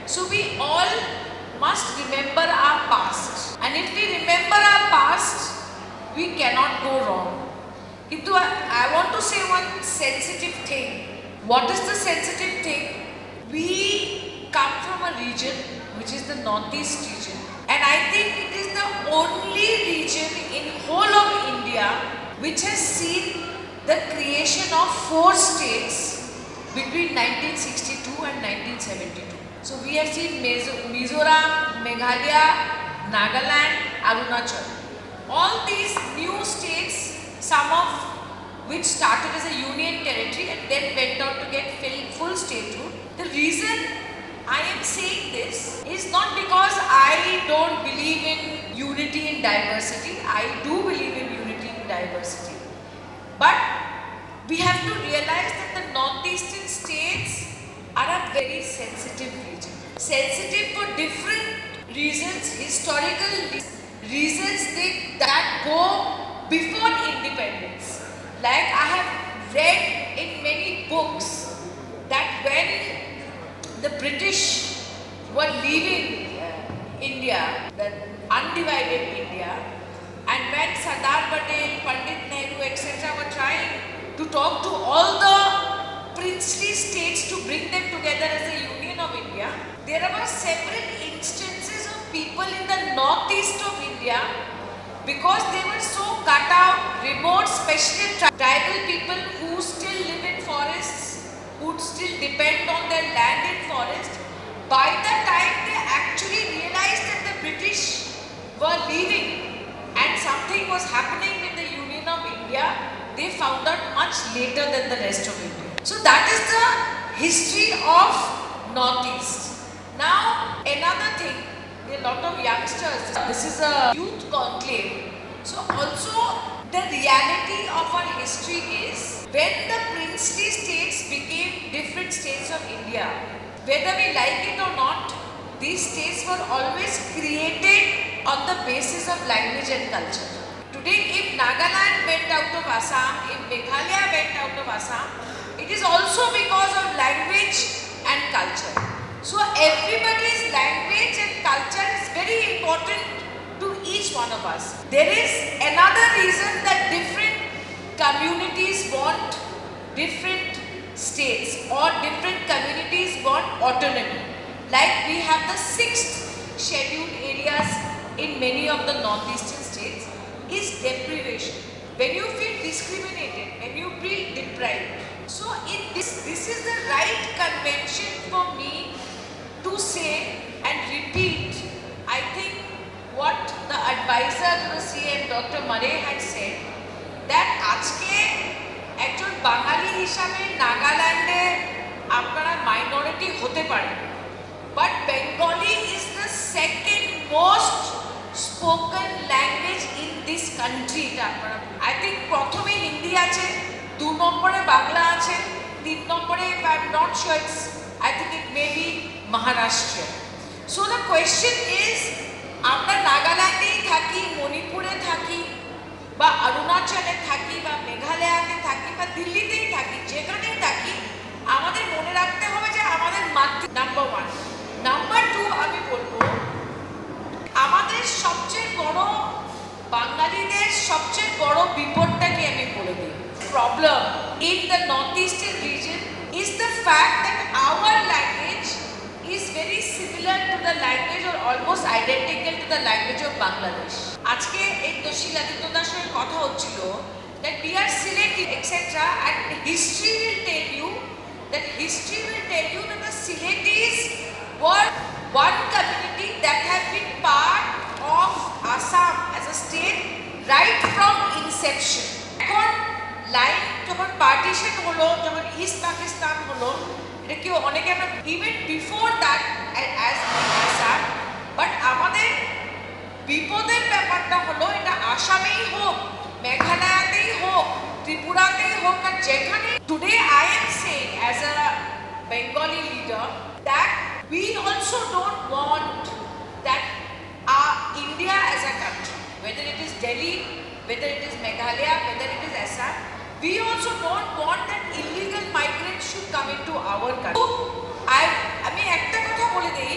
So we all must remember our past. And if we remember our past, we cannot go wrong. Kintu I want to say one sensitive thing. What is the sensitive thing? We come from a region which is the northeast region, and I think it is the only region in whole of India which has seen the creation of 4 states between 1962 and 1972. So we have seen Mizoram, Meghalaya, Nagaland, Arunachal. All these new states, some of which started as a union territory and then went on to get full statehood. The reason I am saying this is not because I don't believe in unity and diversity. I do believe in unity and diversity. But we have to realize that the northeastern states are a very sensitive region. Sensitive for different reasons, historical reasons that go before independence. Like I have read in many books that when the British were leaving India, the undivided India, and when Sardar Patel, Pandit Nehru, etc. were trying to talk to all the princely states to bring them together as a union of India, there were several instances of people in the northeast of India, because they were so cut out, remote, especially tribal people who still live in forests, who still depend on their land in forest. By the time they actually realized that the British were leaving and something was happening with the Union of India, they found out much later than the rest of India. So that is the history of Northeast. Now another thing, a lot of youngsters, this is a youth conclave. So also the reality of our history is when the princely states became different states of India, whether we like it or not, these states were always created on the basis of language and culture. Today if Nagaland went out of Assam, if Meghalaya went out of Assam, it is also because of language and culture. So everybody's language and culture is very important to each one of us. There is another reason that different communities want different states or different communities want autonomy. Like we have the 6th scheduled areas in many of the northeastern states is deprivation. When you feel discriminated, when you feel deprived. So this is the right convention for me to say and repeat, I think what the advisor to the CM Dr. Murray had said, that আজকে একজন বাঙালি হিসাবে নাগাল্যান্ডে আপনারা minority হতে পারেন, but Bengali is the second most spoken language in this country. I think প্রথমে হিন্দি আছে, 2 নম্বরে বাংলা আছে, 3 নম্বরে I'm not sure, I think it may be Maharashtra. So the question is, আমরা নাগাল্যান্ডেই থাকি, মণিপুরে থাকি, বা অরুণাচলে থাকি, বা মেঘালয়াতে থাকি, বা দিল্লিতেই থাকি, যেখানেই থাকি, আমাদের মনে রাখতে হবে যে আমাদের মাতৃ নাম্বার 1। নাম্বার 2 আমি বলবো, আমাদের সবচেয়ে বড় বাঙালিদের সবচেয়ে বড় বিপদটাকে আমি বলে দিই। Problem in the northeastern region is the fact that our language is very similar to the language or almost identical to the language of Bangladesh. আজকে এই দশিলাদিত্যদার সঙ্গে কথা হচ্ছিল that we are Sylheti etc. and history will tell you that the Sylhetis were one community that had been part of Assam as a state right from inception. এখন line যখন partition হলো, যখন east Pakistan হলো, এটা কি অনেকে আমরা even before that as Assam, but আমাদের বিপদের ব্যাপারটা হলো এটা আসামেই হোক, মেঘালয়াতেই হোক, ত্রিপুরাতেই হোক, আর যেখানে today I am saying as a Bengali leader that we also don't want that India as a country, whether it is Delhi, whether it is Meghalaya, whether it is Assam, we also don't want that illegal migrants should come into our country. আমি একটা কথা বলে দেই,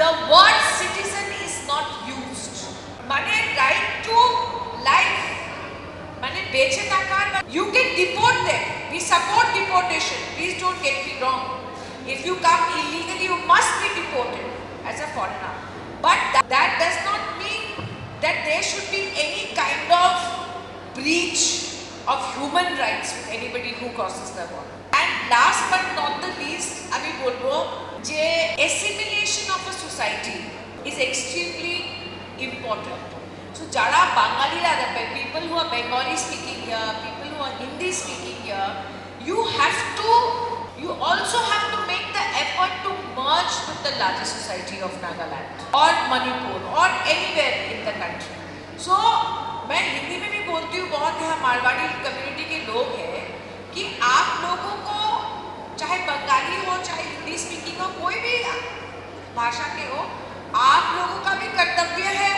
the word citizen is not used. মানে right to life, মানে বেঁচে থাকার, you can deport them. We support deportation. Please don't get me wrong. If you come illegally, you must be deported as a foreigner. But that does not mean that there should be any kind of breach of human rights with anybody who crosses the border. And last but not the least, আমি বলবো যে assimilation of a society is extremely important. So যারা বাঙালিরা, the people who are Bengali speaking here, people who are Hindi speaking here, you also have to make the effort to merge with the larger society of Nagaland or Manipur or anywhere in the country. So मैं हिंदी में भी बोलती हूँ, बहुत यहाँ Marwari community के लोग हैं कि आप लोगों को चाहे बंगाली हो चाहे हिंदी स्पीकिंग हो, कोई भी भाषा के हो, आप लोगों का भी कर्तव्य है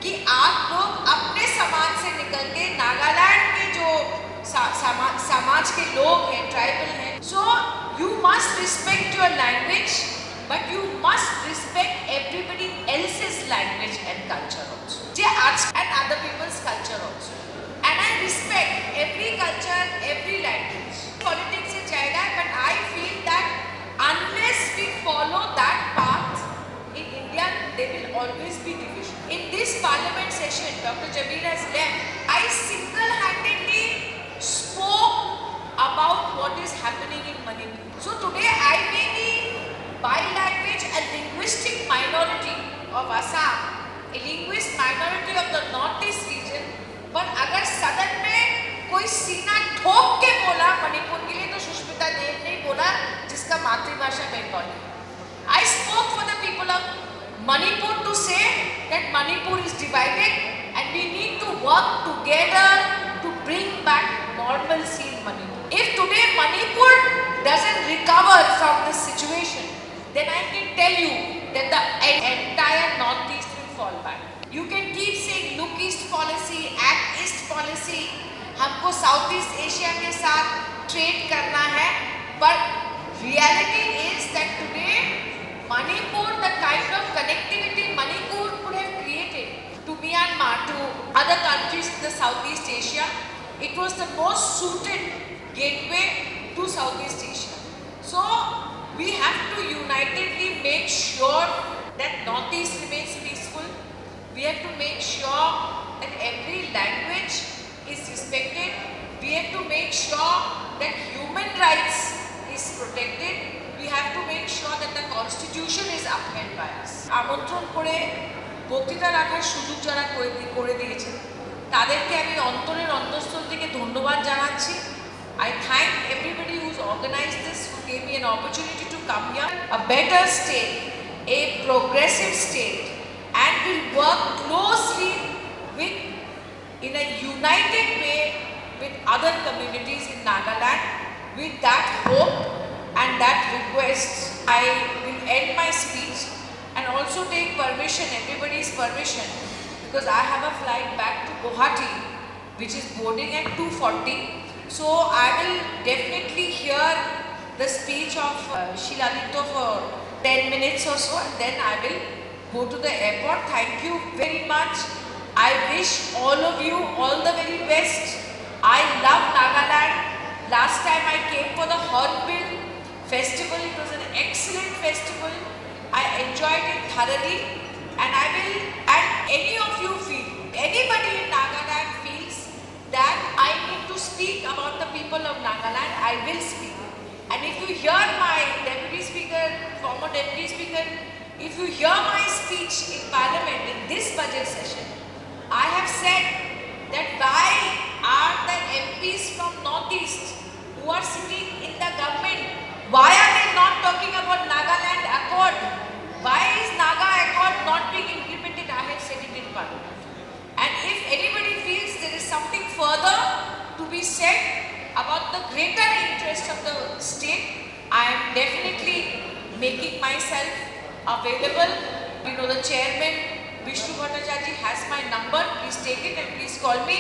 कि आप लोग अपने समाज से निकल के नागालैंड के जो समाज के लोग हैं, ट्राइबल हैं, so you must respect your language, but you must respect everybody else's language and culture also. And other people's culture also. And I respect every culture, every language. Politics is jayega, but I feel that unless we follow that path in India, there will always be division. In this parliament session, Dr. Jabir has left. I single-handedly spoke about what is happening in Manipur. So today I may be by language a linguistic minority of Assam, a linguist minority of the northeast region, but अगर सदन में कोई सीना ठोक के बोला मणिपुर के लिए, तो सुष्मिता देव ने बोला जिसका मातृभाषा Bengali. I spoke for the people of Manipur to say that Manipur is divided and we need to work together to bring back normalcy in Manipur. If today Manipur doesn't recover from this situation, then I can tell you that the entire northeast will fall back. You can keep saying look east policy, act east policy, हमको south east Asia के साथ trade करना है, but reality is that today Manipur, the kind of connectivity Manipur could have created to Myanmar, to other countries in the Southeast Asia, it was the most suited gateway to Southeast Asia. So we have to unitedly make sure that Northeast remains peaceful. We have to make sure that every language is respected. We have to make sure that human rights is protected. We have to make sure that the constitution is upheld by us. আমন্ত্রণ করে বক্তৃতা রাখার সুযোগ যারা করে দিয়েছেন তাদেরকে আমি অন্তরের অন্তঃস্থল থেকে ধন্যবাদ জানাচ্ছি. I thank everybody who's organized this, who gave me an opportunity to come here. A better state, a progressive state, and will work closely with, in a united way, with other communities in Nagaland. With that hope and that request, I will end my speech and also take permission, everybody's permission, because I have a flight back to Guwahati, which is boarding at 2:40. So I will definitely hear the speech of Shiladitya for 10 minutes or so, and then I will go to the airport. Thank you very much. I wish all of you all the very best. I love Nagaland. Last time I came for the Hornbill Festival. It was an excellent festival. I enjoyed it thoroughly, and any of you feel, anybody in Nagaland feels that I need to speak about the people of Nagaland, I will speak. And if you hear my deputy speaker, former deputy speaker, if you hear my speech in parliament in this budget session, I have said that why are the MPs from Northeast who are sitting in the government, why are they not talking about Nagaland Accord? Why is Naga Accord not being implemented? I have said it in parliament. And if anybody feels there is something further to be said about the greater interest of the state, I am definitely making myself available. You know, the chairman Vishnu Bhattacharya has my number. Please take it and please call me.